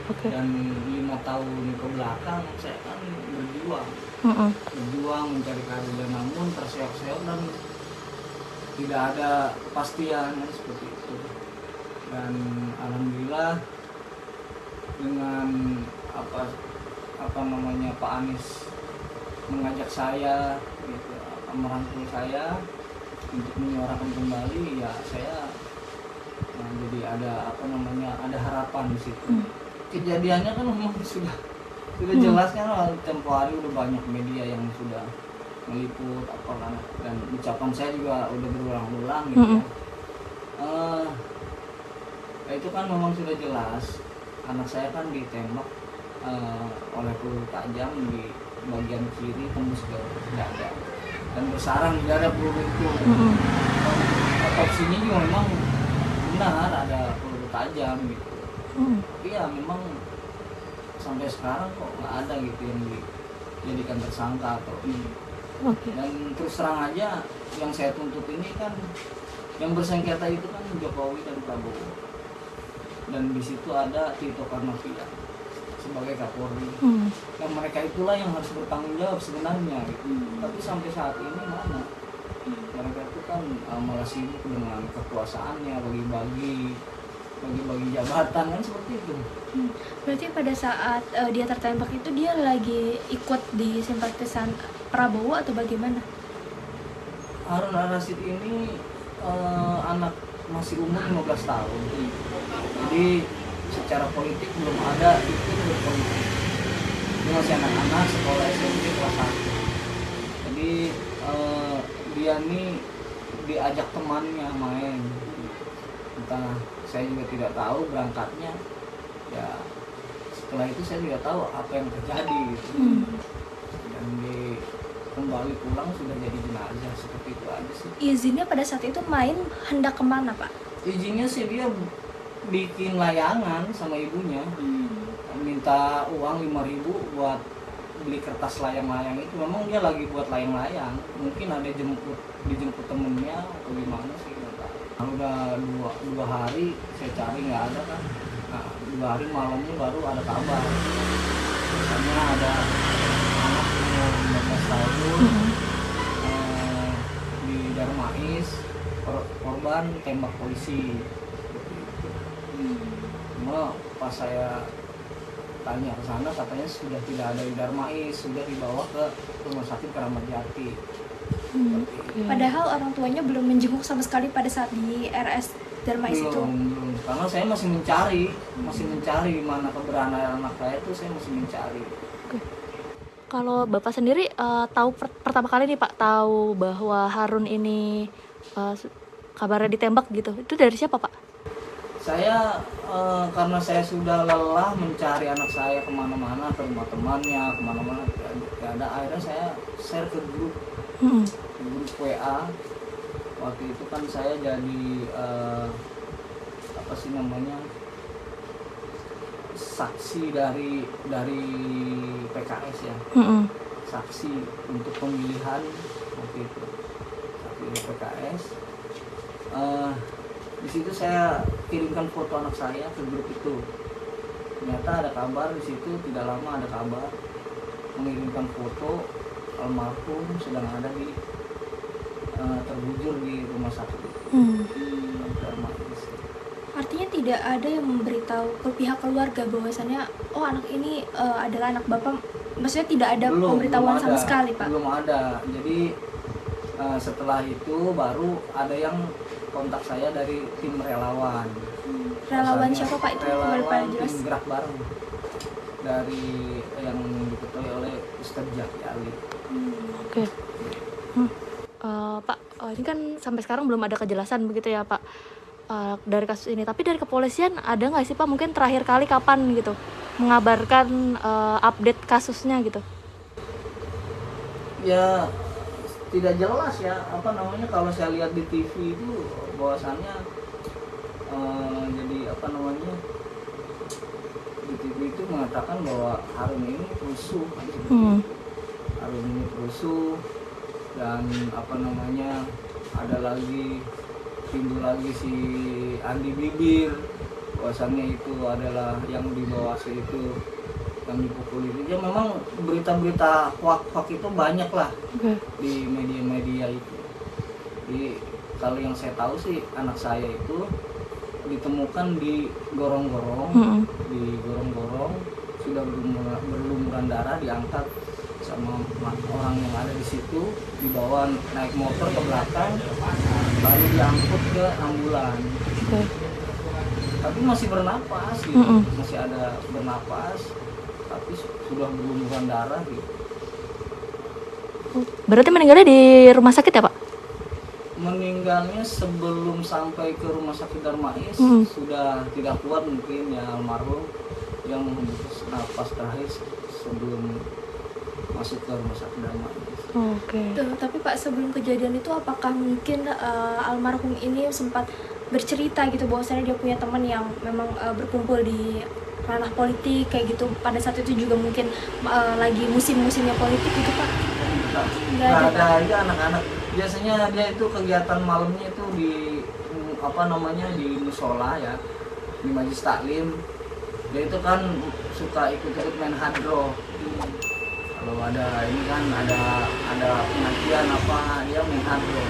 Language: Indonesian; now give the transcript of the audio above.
Okay. Dan 5 tahun ke belakang saya kan berjuang mencari keadilan, namun terseok-seok dan tidak ada kepastian seperti itu. Dan alhamdulillah dengan Pak Anies mengajak saya gitu, merangkul saya untuk menyuarakan kembali, ya saya jadi ada harapan di situ. Kejadiannya kan memang sudah jelasnya lah, tempo hari udah banyak media yang sudah meliput dan ucapan saya juga udah berulang-ulang gitu ya. Itu kan memang sudah jelas anak saya kan ditembak oleh peluru tajam di bagian kiri tembus ke dada dan bersarang di dada peluru itu. Otopsinya juga memang benar ada peluru tajam gitu. Tapi ya memang sampai sekarang kok nggak ada gitu yang dijadikan tersangka atau ini. Dan terus terang aja yang saya tuntut ini kan yang bersengketa itu kan Jokowi dan Prabowo, dan di situ ada Tito Karnavian sebagai Kapolri. Dan mereka itulah yang harus bertanggung jawab sebenarnya gitu. Tapi sampai saat ini mana mereka itu kan malah sibuk dengan kekuasaannya, bagi-bagi jabatan kan seperti itu. Berarti pada saat dia tertembak itu dia lagi ikut di simpatisan Prabowo atau bagaimana? Harun Ar-Rasyid ini anak masih umur 15 tahun. Jadi secara politik belum ada ikut berpolitik. Dia masih anak-anak sekolah SMP kelas 1. Jadi dia nih diajak temannya main. Entah, saya juga tidak tahu berangkatnya. Ya setelah itu saya tidak tahu apa yang terjadi gitu. Dan kembali pulang sudah jadi jenazah, seperti itu aja sih. Izinnya pada saat itu main hendak kemana, Pak? Izinnya sih dia bikin layangan sama ibunya, minta uang 5.000 buat beli kertas layang-layang itu. Memang dia lagi buat layang-layang, mungkin ada dijemput temennya atau gimana sih, nggak tahu. Nah, udah dua hari saya cari nggak ada kan. Nah, 2 hari malamnya baru ada kabar. Misalnya ada anak umur 15 tahun di Darmais, korban tembak polisi. Cuma pas saya tanya ke sana katanya sudah tidak ada di Darmais, sudah dibawa ke Rumah Sakit Keramat Jati. Padahal orang tuanya belum menjenguk sama sekali pada saat di RS Darmais itu. Belum, karena saya masih mencari mana keberadaan anak saya itu, saya masih mencari. Kalau Bapak sendiri tahu pertama kali nih Pak, tahu bahwa Harun ini kabarnya ditembak gitu, itu dari siapa Pak? Saya karena saya sudah lelah mencari anak saya kemana-mana, ke rumah temannya, kemana-mana tidak ada, akhirnya saya share ke grup WA. Waktu itu kan saya jadi saksi dari PKS ya, saksi untuk pemilihan waktu itu, saksi dari PKS. Di situ saya kirimkan foto anak saya ke grup itu. Ternyata ada kabar di situ, tidak lama ada kabar mengirimkan foto almarhum sedang ada di terbujur di rumah sakit. Artinya tidak ada yang memberitahu ke pihak keluarga bahwasannya anak ini adalah anak Bapak, maksudnya tidak ada pemberitahuan sama sekali Pak? Belum ada. Jadi setelah itu baru ada yang kontak saya dari tim relawan. Relawan siapa Pak itu? Relawan tim gerak bareng dari yang diketuai oleh Ustadz Jaki Ali. Oke. Pak, ini kan sampai sekarang belum ada kejelasan begitu ya Pak dari kasus ini. Tapi dari kepolisian ada nggak sih Pak, mungkin terakhir kali kapan gitu mengabarkan update kasusnya gitu? Ya tidak jelas ya, kalau saya lihat di TV itu bahwasannya jadi di TV itu mengatakan bahwa Harun ini rusuh, Harun ini rusuh, dan ada lagi timbul lagi si Andi Bibir bahwasannya itu adalah yang di bawah itu yang dipukul itu. Ya memang berita-berita hoak itu banyak lah di media-media itu. Jadi kalau yang saya tahu sih anak saya itu ditemukan di gorong-gorong, di gorong-gorong sudah berlumuran darah, diangkat sama orang yang ada di situ, dibawa naik motor ke belakang, lalu diangkut ke ambulan. Tapi masih bernapas gitu, masih ada bernapas, tapi sudah berlumuran darah gitu. Berarti meninggalnya di rumah sakit ya Pak? Meninggalnya sebelum sampai ke rumah sakit Darmais sudah tidak kuat mungkin ya almarhum, yang menghembus napas terakhir sebelum masuk ke rumah sakit Darmais. Tapi Pak, sebelum kejadian itu apakah mungkin almarhum ini sempat bercerita gitu bahwasanya dia punya teman yang memang berkumpul di ranah politik kayak gitu, pada saat itu juga mungkin lagi musim-musimnya politik gitu Pak? Nggak ada aja anak-anak. Biasanya dia itu kegiatan malamnya itu di di musola ya, di majlis taklim. Dia itu kan suka ikut-ikut main hadroh. Kalau ada ini kan ada pengajian apa, dia main hadroh.